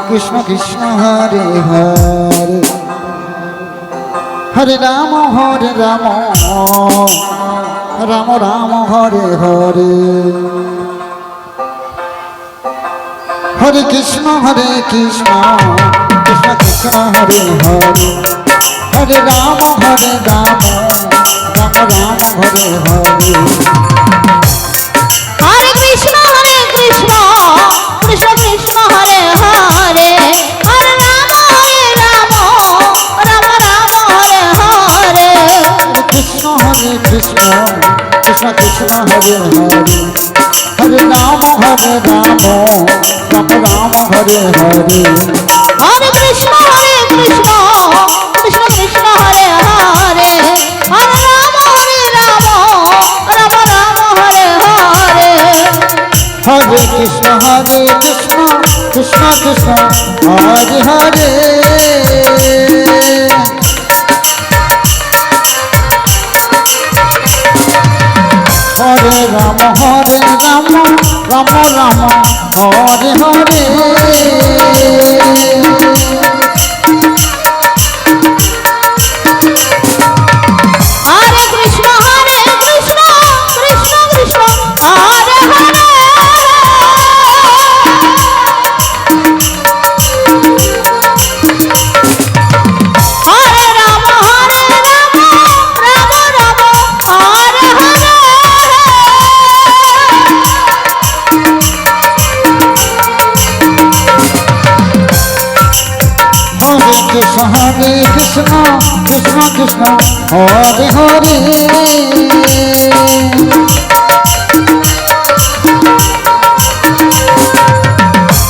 Krishna Krishna Hare Hare Hare Ram Ram Ram Hare Hare Hare Krishna Krishna Krishna Hare Hare Hare Ram Ram Ram Hare Hare Hare Krishna Krishna Krishna Hare Hare Hare Ram Ram Ram Hare Hare Krishna Krishna Krishna Hare Hare Hare Ram Ram Ram Hare Hare Hare Krishna Krishna Krishna Hare Hare Hare Ram Ram Ram Hare Hare Hare Krishna Krishna Krishna Hare Hare Hare Ram Ram Ram Hare Hare Hare Krishna Krishna Krishna Hare Hare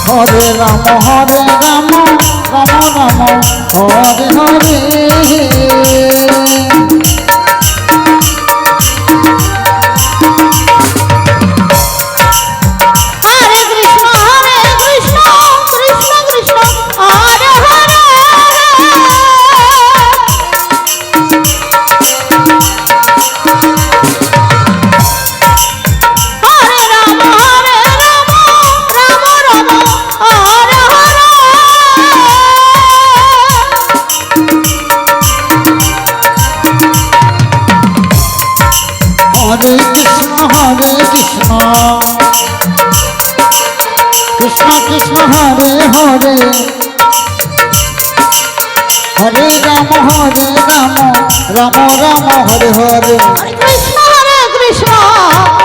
Hare Ram Ram Ram Hare Hare Hare Krishna Krishna Krishna Hare Hare Hare Ram Ram Ram Hare Hare Hare Krishna Krishna Krishna Hare Hare Hare Ram Ram Ram Hare Hare Hare Krishna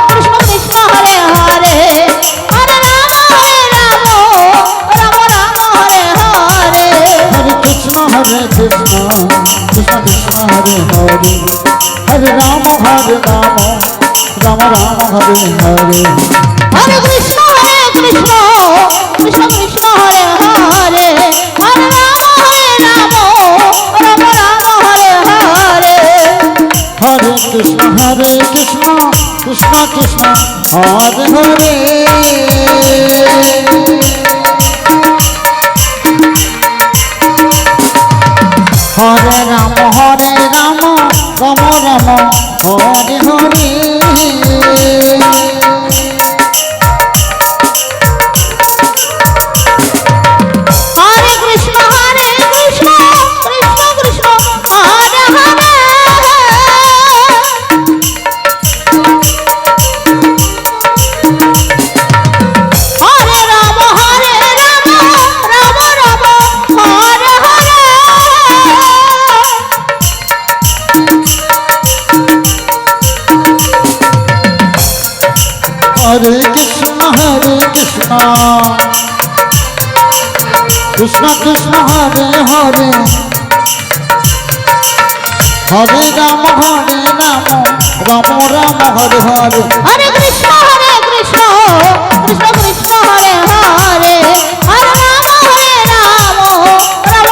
Krishna Krishna Hare Hare Hare Ram Ram Ram Hare Hare Hare Krishna Krishna Krishna Hare Hare Hare Ram Ram Ram Hare Hare Hare Krishna Krishna Krishna Hare Hare Hare Ram Ram Ram Hare Hare Hare Krishna Krishna Krishna Hare Hare Hare Ram Ram Hare Hare Hare Krishna Krishna Krishna Hare Hare Hare Ram Ram Ram Hare Hare Hare Krishna Krishna Krishna Hare Hare Hare Ram Ram Ram Hare Hare Hare Krishna Krishna Krishna Hare Hare Hare Ram Ram Ram Hare Hare Hare Krishna Krishna Krishna Hare Hare Hare Ram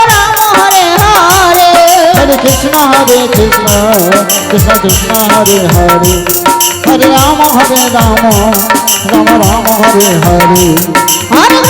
Ram Hare Hare Hare Krishna Krishna Krishna Hare Hare Hare Ram Ram Ram Hare Hare Hare